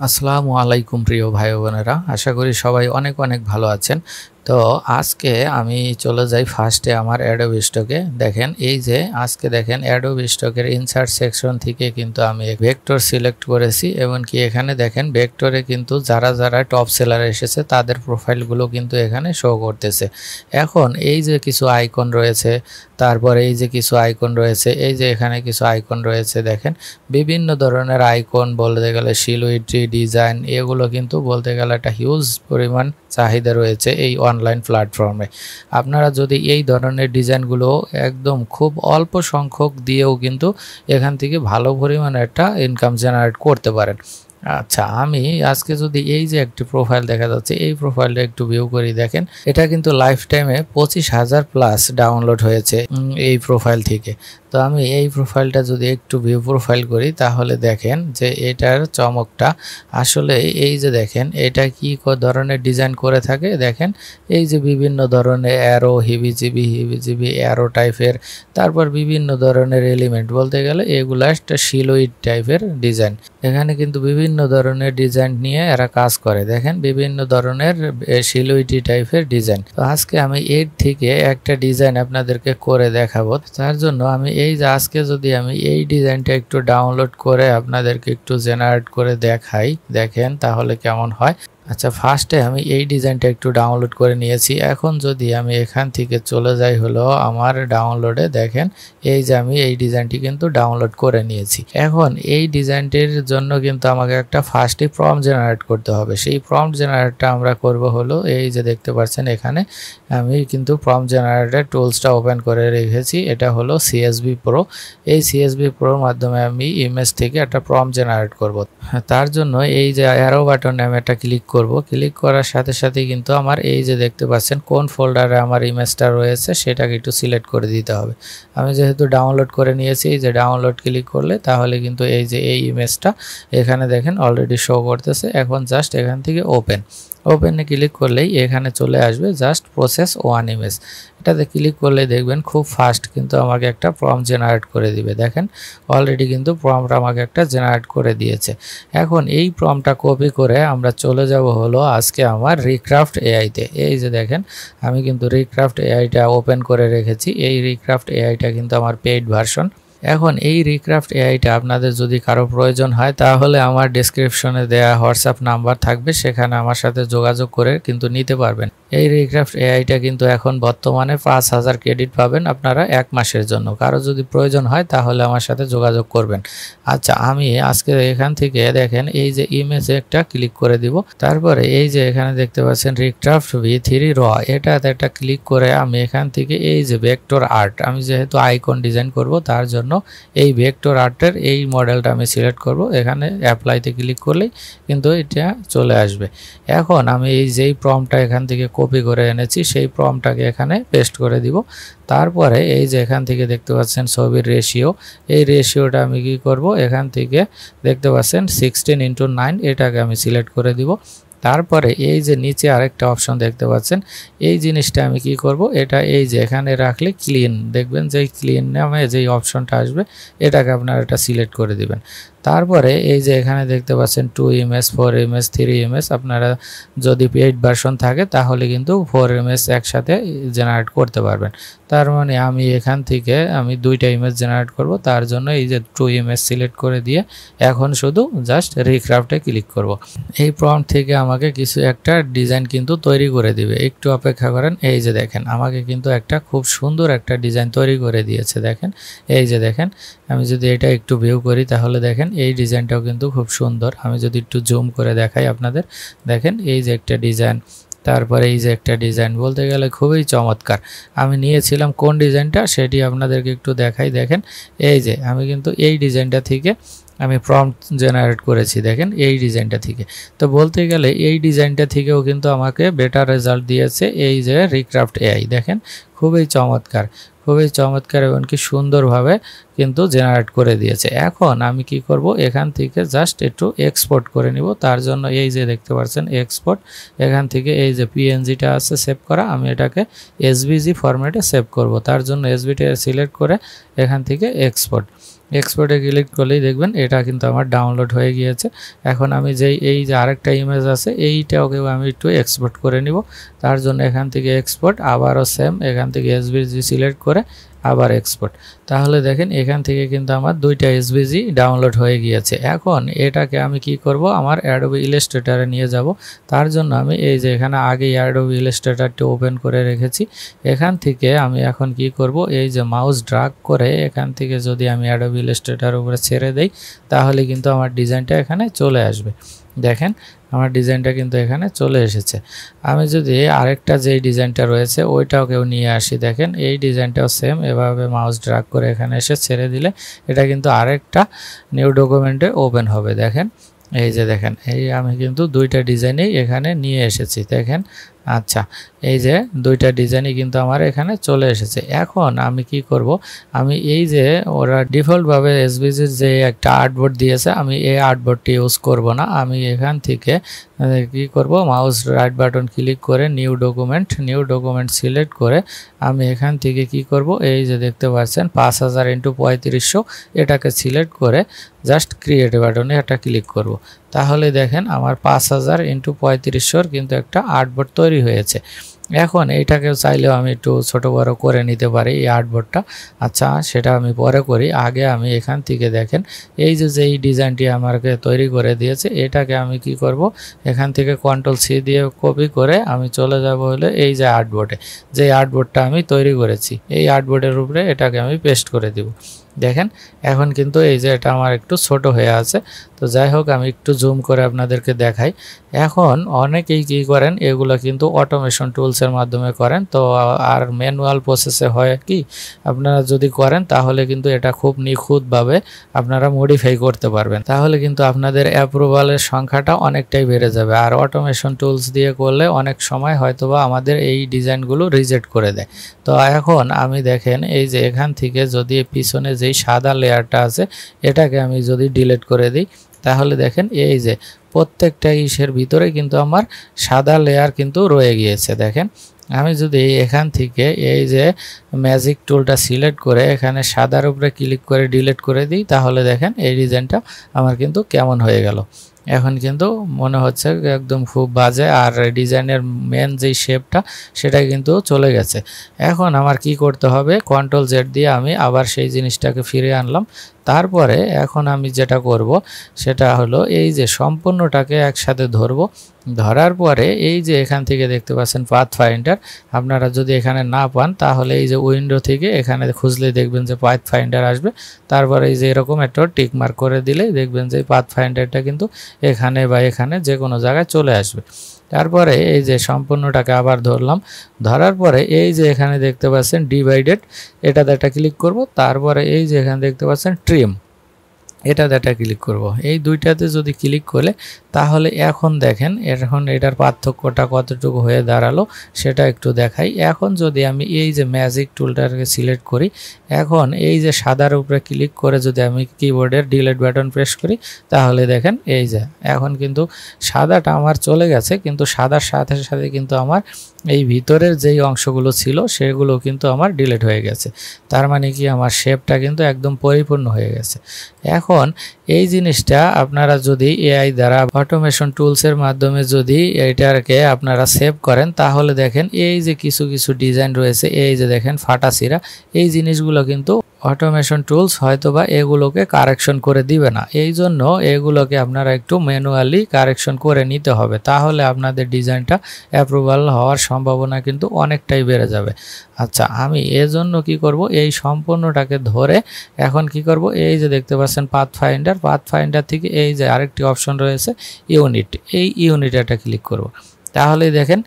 আসসালামু আলাইকুম প্রিয় ভাই বোনেরা, আশা করি সবাই অনেক অনেক ভালো আছেন। তো আজকে আমি চলে যাই ফার্স্টে আমার অ্যাডোবি স্টকে। দেখেন এই যে আজকে দেখেন অ্যাডোবি স্টকের ইনসার্ট সেকশন থেকে কিন্তু আমি ভেক্টর সিলেক্ট করেছি, এমনকি এখানে দেখেন ভেক্টরে কিন্তু যারা যারা টপ সেলার এসেছে তাদের প্রোফাইলগুলো কিন্তু এখানে শো করতেছে। এখন এই যে কিছু আইকন রয়েছে, তারপরে এই যে কিছু আইকন রয়েছে, এই যে এখানে কিছু আইকন রয়েছে, দেখেন বিভিন্ন ধরনের আইকন বলতে গেলে সিলুইট্রি ডিজাইন, এগুলো কিন্তু বলতে গেলে একটা হিউজ পরিমাণ চাহিদা রয়েছে এই অনলাইন প্ল্যাটফর্মে। আপনারা যদি এই ধরনের ডিজাইনগুলো একদম খুব অল্প সংখ্যক দিয়েও কিন্তু এখান থেকে ভালো পরিমাণে একটা ইনকাম জেনারেট করতে পারেন। আচ্ছা, আমি আজকে যদি এই যে একটি প্রোফাইল দেখা যাচ্ছে, এই প্রোফাইলটা একটু ভিউ করি, দেখেন এটা কিন্তু লাইফ টাইমে 25,000 প্লাস ডাউনলোড হয়েছে এই প্রোফাইল থেকে। তো আমি এই প্রোফাইলটা যদি একটু ভিউ প্রোফাইল করি তাহলে দেখেন যে এটার চমকটা আসলে এই যে দেখেন এটা কি ধরনের ডিজাইন করে থাকে। দেখেন এই যে বিভিন্ন ধরনের অ্যারো, হিবিজিবি অ্যারো টাইপের, তারপর বিভিন্ন ধরনের এলিমেন্ট বলতে গেলে এগুলা একটা সিলুইট টাইপের ডিজাইন। এখানে কিন্তু বিভিন্ন ধরনের ডিজাইন নিয়ে এরা কাজ করে, দেখেন বিভিন্ন ধরনের সিলুইটি টাইপের ডিজাইন। তো আজকে আমি এর থেকে একটা ডিজাইন আপনাদেরকে করে দেখাবো। তার জন্য আমি এই যে আজকে যদি আমি এই ডিজাইনটা একটু ডাউনলোড করে আপনাদেরকে একটু জেনারেট করে দেখাই, দেখেন তাহলে কেমন হয়। আচ্ছা, ফার্স্টে আমি এই ডিজাইনটা একটু ডাউনলোড করে নিয়েছি। এখন যদি আমি এখান থেকে চলে যাই হলো আমার ডাউনলোডে, দেখেন এই যে আমি এই ডিজাইনটি কিন্তু ডাউনলোড করে নিয়েছি। এখন এই ডিজাইনটির জন্য কিন্তু আমাকে একটা ফার্স্টে প্রম্পট জেনারেট করতে হবে। সেই প্রম্পট জেনারেটটা আমরা করব হলো এই যে দেখতে পাচ্ছেন এখানে আমি কিন্তু প্রম্পট জেনারেটর টুলসটা ওপেন করে রেখেছি। এটা হলো সিএসভি প্রো। এই সিএসভি প্রোর মাধ্যমে আমি ইমেজ থেকে একটা প্রম্পট জেনারেট করব। তার জন্য এই যে অ্যারো বাটনে আমি একটা ক্লিক করব। ক্লিক করার সাথে সাথে কিন্তু আমার এই যে দেখতে পাচ্ছেন কোন ফোল্ডারে আমার ইমেজটা রয়েছে সেটাকে একটু সিলেক্ট করে দিতে হবে। আমি যেহেতু ডাউনলোড করে নিয়েছি, এই যে ডাউনলোড ক্লিক করলে তাহলে কিন্তু এই যে এই ইমেজটা এখানে দেখেন অলরেডি শো করতেছে। এখন জাস্ট এখান থেকে ওপেনে ক্লিক করলেই এখানে চলে আসবে জাস্ট প্রসেস ওয়ান ইমেজ। এটাতে ক্লিক করলে দেখবেন খুব ফাস্ট কিন্তু আমাকে একটা প্রম্পট জেনারেট করে দিবে। দেখেন অলরেডি কিন্তু প্রম্পট আমাকে একটা জেনারেট করে দিয়েছে। এখন এই প্রম্পটটা কপি করে আমরা চলে যাব হলো আজকে আমার রিক্রাফট এআইতে। এই যে দেখেন আমি কিন্তু রিক্রাফট এআইটা ওপেন করে রেখেছি। এই রিক্রাফট এআইটা কিন্তু আমার পেইড ভার্সন। এখন এই রিক্রাফট এআইটা আপনাদের যদি কারো প্রয়োজন হয় তাহলে আমার ডেসক্রিপশনে দেওয়া হোয়াটসঅ্যাপ নাম্বার থাকবে, সেখানে আমার সাথে যোগাযোগ করে কিন্তু নিতে পারবেন। এই রিক্রাফট এআইটা কিন্তু এখন বর্তমানে 5,000 ক্রেডিট পাবেন আপনারা 1 মাসের জন্য। কারো যদি প্রয়োজন হয় তাহলে আমার সাথে যোগাযোগ করবেন। আচ্ছা, আমি আজকে এখান থেকে দেখেন এই যে ইমেজে একটা ক্লিক করে দিব। তারপরে এই যে এখানে দেখতে পাচ্ছেন রিক্রাফট V3 র, এটাতে একটা ক্লিক করে আমি এখান থেকে এই যে ভেক্টর আর্ট, আমি যেহেতু আইকন ডিজাইন করব তার জন্য এই ভেক্টর আর্টের এই মডেলটা আমি সিলেক্ট করব। এখানে অ্যাপ্লাইতে ক্লিক করলেই কিন্তু এটা চলে আসবে। এখন আমি এই যেই প্রম্পটটা এখান থেকে কপি করে এনেছি সেই প্রম্পটটাকে এখানে পেস্ট করে দিব। তারপরে এই যে এখান থেকে দেখতে পাচ্ছেন ছবির রেশিও, এই রেশিওটা আমি কি করব, এখান থেকে দেখতে পাচ্ছেন 16:9, এটাকে আমি সিলেক্ট করে দিব। তারপরে এই যে নিচে আরেকটা অপশন দেখতে পাচ্ছেন, এই জিনিসটা আমি কি করব, এটা এই যে এখানে রাখলে ক্লিন, দেখবেন যে ক্লিন নামে যেই অপশনটা আসবে এটাকে আপনারা এটা সিলেক্ট করে দিবেন। তারপরে এই যে এখানে দেখতে পাচ্ছেন 2 ইমেজ, 4 ইমেজ, 3 ইমেজ, আপনারা যদি পেইড ভার্সন থাকে তাহলে কিন্তু 4 ইমেজ একসাথে জেনারেট করতে পারবেন। তার মানে আমি এখান থেকে আমি 2টা ইমেজ জেনারেট করব, তার জন্য এই যে 2 ইমেজ সিলেক্ট করে দিয়ে এখন শুধু জাস্ট রিক্রাফটে ক্লিক করব। এই প্রম্পট থেকে আমাকে কিছু একটা ডিজাইন কিন্তু তৈরি করে দিবে, একটু অপেক্ষা করেন। এই যে দেখেন আমাকে কিন্তু একটা খুব সুন্দর একটা ডিজাইন তৈরি করে দিয়েছে। দেখেন এই যে দেখেন আমি যদি এটা একটু ভিউ করি তাহলে দেখেন এই ডিজাইনটাও কিন্তু খুব সুন্দর। আমি যদি একটু জুম করে দেখাই আপনাদের, দেখেন এই যে একটা ডিজাইন, তারপরে এই যে একটা ডিজাইন, বলতে গেলে খুবই চমৎকার। আমি নিয়েছিলাম কোন ডিজাইনটা সেটি আপনাদেরকে একটু দেখাই। দেখেন এই যে আমি কিন্তু এই ডিজাইনটা থেকে আমি প্রম্পট জেনারেট করেছি, দেখেন এই ডিজাইনটা থেকে। তো বলতে গেলে এই ডিজাইনটা থেকেও কিন্তু আমাকে বেটার রেজাল্ট দিয়েছে এই যে রিক্রাফট এআই। দেখেন খুবই চমৎকার, খুবই চমৎকার এবং কি সুন্দরভাবে কিন্তু জেনারেট করে দিয়েছে। এখন আমি কি করব, এখান থেকে জাস্ট একটু এক্সপোর্ট করে নিব। তার জন্য এই যে দেখতে পাচ্ছেন এক্সপোর্ট, এখান থেকে এই যে পিএনজিটা আছে সেভ করা, আমি এটাকে এসভিজি ফরম্যাটে সেভ করব। তার জন্য এসভিটা সিলেক্ট করে এখান থেকে এক্সপোর্ট, এক্সপোর্টে ক্লিক করলেই দেখবেন এটা কিন্তু আমার ডাউনলোড হয়ে গিয়েছে। এখন আমি এই যে আরেকটা ইমেজ আছে এইটাকেও আমি একটু এক্সপোর্ট করে নিব। তার জন্য এখান থেকে এক্সপোর্ট, আবারও সেম এখান থেকে এসভিজি সিলেক্ট করে আবার এক্সপোর্ট। তাহলে দেখেন এখান থেকে কিন্তু আমার দুইটা এসভিজি ডাউনলোড হয়ে গিয়েছে। এখন এটাকে আমি কি করব, আমার অ্যাডোবি ইলাস্ট্রেটরে নিয়ে যাব। তার জন্য আমি এই যে এখানে আগে অ্যাডোবি ইলাস্ট্রেটরটি ওপেন করে রেখেছি, এখান থেকে আমি এখন কি করব, এই যে মাউস ড্রাগ করে এখান থেকে যদি আমি অ্যাডোবি ইলাস্ট্রেটর উপরে ছেড়ে দেই তাহলে কিন্তু আমার ডিজাইনটা এখানে চলে আসবে। দেখেন আমার ডিজাইনটা কিন্তু এখানে চলে এসেছে। আমি যদি আরেকটা যেই ডিজাইনটা রয়েছে ওইটাকেও নিয়ে আসি, দেখেন এই ডিজাইনটাও সেম এভাবে মাউস ড্রাগ করে এখানে এসে ছেড়ে দিলে এটা কিন্তু আরেকটা নিউ ডকুমেন্টে ওপেন হবে। দেখেন এই যে দেখেন এই আমি কিন্তু দুইটা ডিজাইনই এখানে নিয়ে এসেছি। দেখেন আচ্ছা, এই যে দুইটা ডিজাইনই কিন্তু আমার এখানে চলে এসেছে। এখন আমি কি করব, আমি এই যে ওরা ডিফল্টভাবে এসভিজির যে একটা আর্টবোর্ড দিয়েছে আমি এই আর্টবোর্ডটি ইউজ করব না। আমি এখান থেকে কি করব, মাউস রাইট বাটন ক্লিক করে নিউ ডকুমেন্ট সিলেক্ট করে আমি এখান থেকে কি করব, এই যে দেখতে পাচ্ছেন 5000 × 3500 এটাকে সিলেক্ট করে জাস্ট ক্রিয়েট বাটনে এটা ক্লিক করব। তাহলে দেখেন আমার 5000 × 3500 কিন্তু একটা আর্টবোর্ড তৈরি হয়েছে। এখন এইটাকে চাইলেও আমি একটু ছোট বড় করে নিতে পারি এই আর্টবোর্ডটা। আচ্ছা সেটা আমি পরে করি, আগে আমি এখান থেকে দেখেন এই যে এই ডিজাইনটি আমাকে তৈরি করে দিয়েছে এটাকে আমি কি করব, এখান থেকে Ctrl+C দিয়ে কপি করে আমি চলে যাব হলো এই যে আর্টবোর্ডে, যে আর্টবোর্ডটা আমি তৈরি করেছি এই আর্টবোর্ডের উপরে এটাকে আমি পেস্ট করে দিব। দেখেন এখন কিন্তু এই যে এটা আমার একটু ছোট হয়ে আছে। তো যাই হোক আমি একটু জুম করে আপনাদেরকে দেখাই। এখন অনেকেই কি করেন, এগুলো কিন্তু অটোমেশন টুলসের মাধ্যমে করেন। তো আর ম্যানুয়াল প্রসেসে হয় কি, আপনারা যদি করেন তাহলে কিন্তু এটা খুব নিখুঁতভাবে আপনারা মডিফাই করতে পারবেন, তাহলে কিন্তু আপনাদের অ্যাপ্রুভালের সংখ্যাটা অনেকটাই বেড়ে যাবে। আর অটোমেশন টুলস দিয়ে করলে অনেক সময় হয়তোবা আমাদের এই ডিজাইনগুলো রিজেক্ট করে দেয়। তো এখন আমি দেখেন এই যে এখান থেকে যদি পিছনে যেই সাদা লেয়ারটা আছে এটাকে আমি যদি ডিলিট করে দিই তাহলে দেখেন এই যে প্রত্যেকটা ইসের ভিতরে কিন্তু আমার সাদা লেয়ার কিন্তু রয়ে গিয়েছে। দেখেন আমি যদি এখান থেকে এই যে ম্যাজিক টুলটা সিলেক্ট করে এখানে সাদার উপরে ক্লিক করে ডিলিট করে দিই তাহলে দেখেন এই ডিজাইনটা আমার কিন্তু কেমন হয়ে গেল। এখন কিন্তু মনে হচ্ছে একদম খুব বাজে, আর ডিজাইনের মেন যেই শেপটা সেটা কিন্তু চলে গেছে। এখন আমার কি করতে হবে, Ctrl+Z দিয়ে আমি আবার সেই জিনিসটাকে ফিরে আনলাম। তারপরে এখন আমি যেটা করব সেটা হলো এই যে সম্পূর্ণটাকে একসাথে ধরব, ধরার পরে এই যে এখান থেকে দেখতে পাচ্ছেন পাথ ফাইন্ডার, আপনারা যদি এখানে না পান তাহলে এই যে উইন্ডো থেকে এখানে খুঁজলে দেখবেন যে পাথ ফাইন্ডার আসবে। তারপরে এই যে এরকম একটা টিক মার্ক করে দিলেই দেখবেন যে পাথ ফাইন্ডারটা কিন্তু এখানে বা এখানে যে কোনো জায়গায় চলে আসবে। তারপরে এই যে সম্পূর্ণটাকে আবার ধরলাম, ধরার পরে এই যে এখানে দেখতে পাচ্ছেন ডিভাইডেড, এটাতে একটা ক্লিক করব। তারপরে এই যে এখানে দেখতে পাচ্ছেন ট্রিম, এটাতে একটা ক্লিক করব। এই দুইটাতে যদি ক্লিক করে তাহলে এখন দেখেন এখন এটার পার্থক্যটা কতটুকু হয়ে দাঁড়ালো সেটা একটু দেখাই। এখন যদি আমি এই যে ম্যাজিক টুলটাকে সিলেক্ট করি, এখন এই যে সাদার উপরে ক্লিক করে যদি আমি কিবোর্ডের ডিলিট বাটন প্রেস করি তাহলে দেখেন এই যে এখন কিন্তু সাদাটা আমার চলে গেছে, কিন্তু সাদার সাথে সাথে কিন্তু আমার এই ভিতরের যেই অংশগুলো ছিল সেগুলো কিন্তু আমার ডিলিট হয়ে গেছে। তার মানে কি আমার শেপটা কিন্তু একদম পরিপূর্ণ হয়ে গেছে। এখন এই জিনিসটা আপনারা যদি এআই দ্বারা অটোমেশন টুলসের মাধ্যমে যদি এটাকে আপনারা সেভ করেন তাহলে দেখেন এই যে কিছু কিছু ডিজাইন রয়েছে, এই যে দেখেন ফাটাছিরা, এই জিনিসগুলো কিন্তু অটোমেশন টুলস হয়তোবা এগুলোকে কারেকশন করে দিবে না। এই জন্য এগুলোকে আপনারা একটু ম্যানুয়ালি কারেকশন করে নিতে হবে, তাহলে আপনাদের ডিজাইনটা অ্যাপ্রুভাল হওয়ার সম্ভাবনা কিন্তু অনেকটাই বেড়ে যাবে। আচ্ছা আমি এজন্য কি করব, এই সম্পূর্ণটাকে ধরে এখন কি করব, এই যে দেখতে পাচ্ছেন পাথ ফাইন্ডার থেকে এই যে আরেকটি অপশন রয়েছে ইউনিট, এই ইউনিটটা ক্লিক করব। তাহলে দেখেন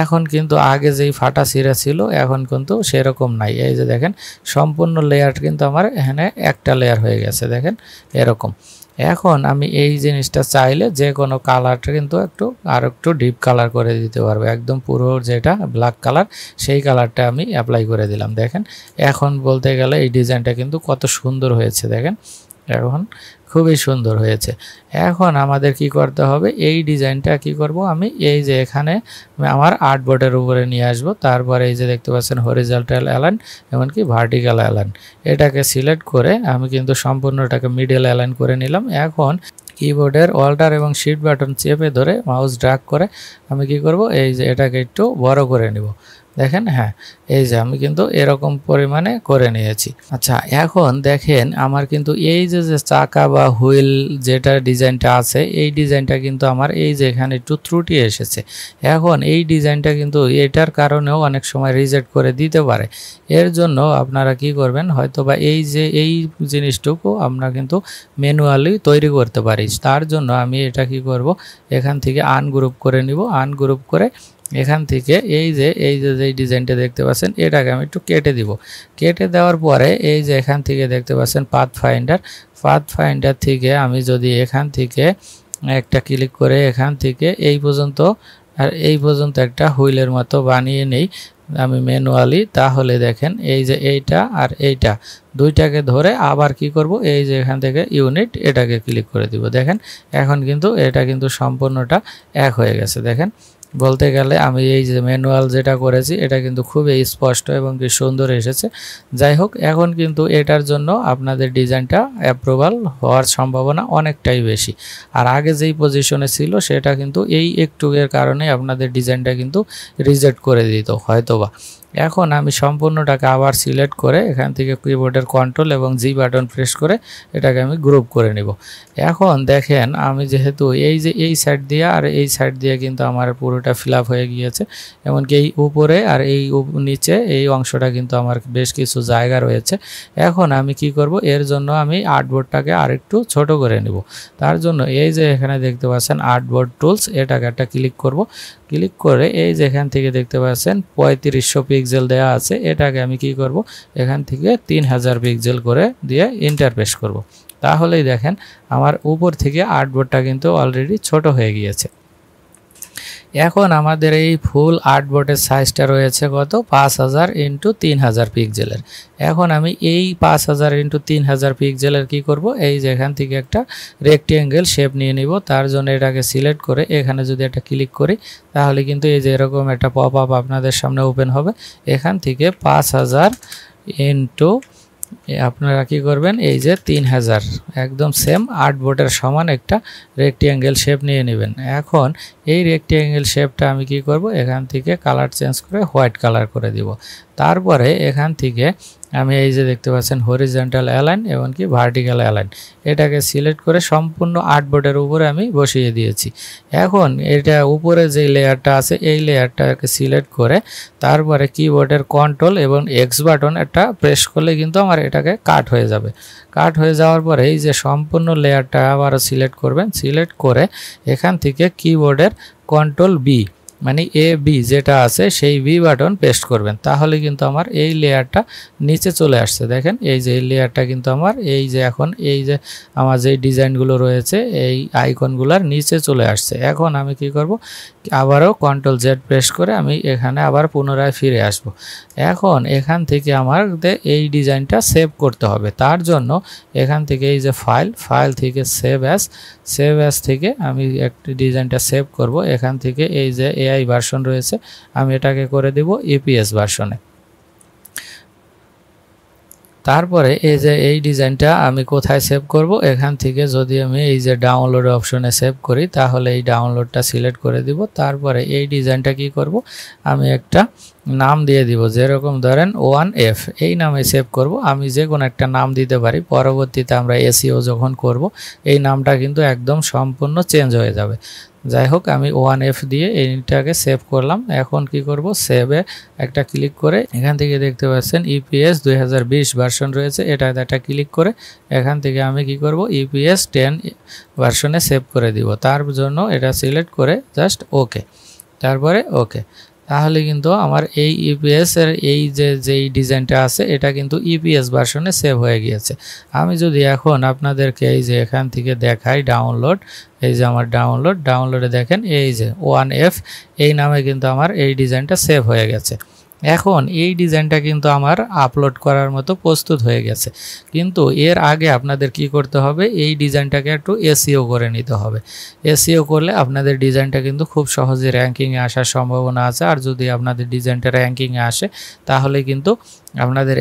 এখন কিন্তু আগে যেই ফাটা ছিঁড়া ছিল এখন কিন্তু সেরকম নাই। এই যে দেখেন সম্পূর্ণ লেয়ার কিন্তু আমার এখানে একটা লেয়ার হয়ে গেছে, দেখেন এরকম। এখন আমি এই জিনিসটা চাইলে যে কোনো কালারটা কিন্তু একটু ডিপ কালার করে দিতে পারবো, একদম পুরো যেটা ব্ল্যাক কালার সেই কালারটা আমি অ্যাপ্লাই করে দিলাম। দেখেন এখন বলতে গেলে এই ডিজাইনটা কিন্তু কত সুন্দর হয়েছে। দেখেন এখন খুবই সুন্দর হয়েছে। এখন আমাদের কি করতে হবে, এই ডিজাইনটা কি করব, আমি এই যে এখানে আমার আর্টবোর্ডের উপরে নিয়ে আসব। তারপরে এই যে দেখতে পাচ্ছেন হরিজন্টাল অ্যালাইন এমনকি ভার্টিক্যাল অ্যালাইন, এটাকে সিলেক্ট করে আমি কিন্তু সম্পূর্ণটাকে মিডল অ্যালাইন করে নিলাম। এখন কিবোর্ডের অল্টার এবং শিফট বাটন চেপে ধরে মাউস ড্র্যাগ করে আমি কি করব, এই যে এটাকে একটু বড় করে নিব। দেখেন, হ্যাঁ, এই যে আমি কিন্তু এরকম পরিমাণে করে নিয়েছি। আচ্ছা, এখন দেখেন আমার কিন্তু এই যে চাকা বা হুইল যেটা ডিজাইনটা আছে, এই ডিজাইনটা কিন্তু আমার এই যে এখানে একটু ত্রুটি এসেছে। এখন এই ডিজাইনটা কিন্তু এটার কারণেও অনেক সময় রিজেক্ট করে দিতে পারে। এর জন্য আপনারা কি করবেন, হয়তো বা এই যে এই জিনিসটুকু আমরা কিন্তু ম্যানুয়ালি তৈরি করতে পারি। তার জন্য আমি এটা কি করব, এখান থেকে আনগ্রুপ করে নিব। আনগ্রুপ করে এখান থেকে এই যে ডিজাইনটা দেখতে পাচ্ছেন, এটাকে আমি একটু কেটে দিব। কেটে দেওয়ার পরে এই যে এখান থেকে দেখতে পাচ্ছেন পাথ ফাইন্ডার থেকে আমি যদি এখান থেকে একটা ক্লিক করে এখান থেকে এই পর্যন্ত আর এই পর্যন্ত একটা হুইলের মতো বানিয়ে নেই আমি ম্যানুয়ালি, তাহলে দেখেন এই যে এইটা আর এইটা দুইটাকে ধরে আবার কি করব, এই যে এখান থেকে ইউনিট এটাকে ক্লিক করে দিব। দেখেন এখন কিন্তু এটা কিন্তু সম্পূর্ণটা এক হয়ে গেছে। দেখেন, বলতে গেলে আমি এই যে ম্যানুয়াল যেটা করেছি এটা কিন্তু খুবই স্পষ্ট এবং কি সুন্দর এসেছে। যাই হোক, এখন কিন্তু এটার জন্য আপনাদের ডিজাইনটা অ্যাপ্রুভাল হওয়ার সম্ভাবনা অনেকটাই বেশি। আর আগে যেই পজিশনে ছিল সেটা কিন্তু এই একটুকের কারণে আপনাদের ডিজাইনটা কিন্তু রিজেক্ট করে দিত হয়তোবা। এখন আমি সম্পূর্ণটাকে আবার সিলেক্ট করে এখান থেকে কিবোর্ডের কন্ট্রোল এবং জি বাটন প্রেস করে এটাকে আমি গ্রুপ করে নিব। এখন দেখেন আমি যেহেতু এই যে এই সাইড দিয়ে আর এই সাইড দিয়ে কিন্তু আমার পুরোটা ফিল আপ হয়ে গিয়েছে, এমনকি এই উপরে আর এই নিচে এই অংশটা কিন্তু আমার বেশ কিছু জায়গা রয়েছে। এখন আমি কি করব, এর জন্য আমি আর্টবোর্ডটাকে আরেকটু ছোট করে নিব। তার জন্য এই যে এখানে দেখতে পাচ্ছেন আর্টবোর্ড টুলস, এটাকে একটা ক্লিক করব। ক্লিক করে এই যে এখান থেকে দেখতে পাচ্ছেন 3500 পিক্সেল দেওয়া আছে, এটাকে আমি কি করব, এখান থেকে 3000 পিক্সেল করে দিয়ে ইন্টারপেস করব। তাহলেই দেখেন আমার উপর থেকে আর্টবোর্ডটা কিন্তু অলরেডি ছোট হয়ে গিয়েছে। এখন আমাদের এই ফুল আর্টবোর্ডের সাইজটা রয়েছে কত, 5000 ইন্টু 3000 পিক্সেলের। এখন আমি এই 5000 ইন্টু 3000 পিক্সেলের কি করব, এই যে এখান থেকে একটা রেক্টেঙ্গেল শেপ নিয়ে নিব। তার জন্য এটাকে সিলেক্ট করে এখানে যদি একটা ক্লিক করি তাহলে কিন্তু এই যে এরকম একটা পপ আপ আপনাদের সামনে ওপেন হবে। এখান থেকে 5000 ইন্টু আপনারা কি করবেন, এই যে 3000 একদম সেম আর্টবোর্ডের সমান একটা রেক্টেঙ্গেল শেপ নিয়ে নেবেন। এখন এই রেক্টেঙ্গেল শেপটা আমি কি করব, এখান থেকে কালার চেঞ্জ করে হোয়াইট কালার করে দিব। তারপরে এখান থেকে আমি এই যে দেখতে পাচ্ছেন হরিজন্টাল অ্যালাইন এমনকি ভার্টিক্যাল অ্যালাইন, এটাকে সিলেক্ট করে সম্পূর্ণ আর্টবোর্ডের উপরে আমি বসিয়ে দিয়েছি। এখন এটা উপরে যে লেয়ারটা আছে এই লেয়ারটাকে সিলেক্ট করে তারপরে কিবোর্ডের কন্ট্রোল এবং এক্স বাটন একটা প্রেস করলে কিন্তু আমার এটাকে কাট হয়ে যাবে। কাট হয়ে যাওয়ার পরে এই যে সম্পূর্ণ লেয়ারটা আবারও সিলেক্ট করবেন। সিলেক্ট করে এখান থেকে কিবোর্ডের কন্ট্রোল বি মানে বি যেটা আছে সেই বি বাটন পেস্ট করবেন, তাহলে কিন্তু আমার এই লেয়ারটা নিচে চলে আসছে। দেখেন এই যে এই লেয়ারটা কিন্তু আমার এই যে এখন এই যে আমার যে ডিজাইনগুলো রয়েছে এই আইকনগুলোর নিচে চলে আসছে। এখন আমি কি করব, আবারও কন্ট্রোল জেড প্রেস করে আমি এখানে আবার পুনরায় ফিরে আসব। এখন এখান থেকে আমার এই ডিজাইনটা সেভ করতে হবে। তার জন্য এখান থেকে এই যে ফাইল থেকে সেভ অ্যাজ থেকে আমি একটা ডিজাইনটা সেভ করব। এখান থেকে এই যে এআই ভার্সন রয়েছে আমি এটাকে করে দেব ইপিএস ভার্সনে। তারপরে এই যে এই ডিজাইনটা আমি কোথায় সেভ করব, এখান থেকে যদি আমি এই যে ডাউনলোড অপশনে সেভ করি তাহলে এই ডাউনলোডটা সিলেক্ট করে দিব। তারপরে এই ডিজাইনটা কি করব, আমি একটা নাম দিয়ে দিব, যেরকম ধরেন 1F এই নামে সেভ করব। আমি যে কোনো একটা নাম দিতে পারি, পরবর্তীতে আমরা এসইও যখন করব এই নামটা কিন্তু একদম সম্পূর্ণ চেঞ্জ হয়ে যাবে। যাই হোক, আমি 1F দিয়ে এইটাকে সেভ করলাম। এখন কি করব, সেভে একটা ক্লিক করে এখান থেকে দেখতে পাচ্ছেন ইপিএস 2020 ভার্সন রয়েছে, এটা একটা ক্লিক করে এখান থেকে আমি কি করব, ইপিএস 10 ভার্সনে সেভ করে দিব। তার জন্য এটা সিলেক্ট করে জাস্ট ওকে, তারপরে ওকে। তাহলে কিন্তু আমার এই ইপিএস এর এই যেই ডিজাইনটা আছে এটা কিন্তু ইপিএস ভার্সনে সেভ হয়ে গিয়েছে। আমি যদি এখন আপনাদেরকে এই যে এখান থেকে দেখাই ডাউনলোড, এই যে আমার ডাউনলোডে দেখেন এই যে 1F এই নামে কিন্তু আমার এই ডিজাইনটা সেভ হয়ে গেছে। এখন এই ডিজাইনটা কিন্তু আমার আপলোড করার মতো প্রস্তুত হয়ে গেছে, কিন্তু এর আগে আপনাদের কি করতে হবে, এই ডিজাইনটাকে একটু এসইও করে নিতে হবে। এসইও করলে আপনাদের ডিজাইনটা কিন্তু খুব সহজে র্যাঙ্কিংয়ে আসার সম্ভাবনা আছে। আর যদি আপনাদের ডিজাইনটা র্যাঙ্কিংয়ে আসে তাহলে কিন্তু আপনাদের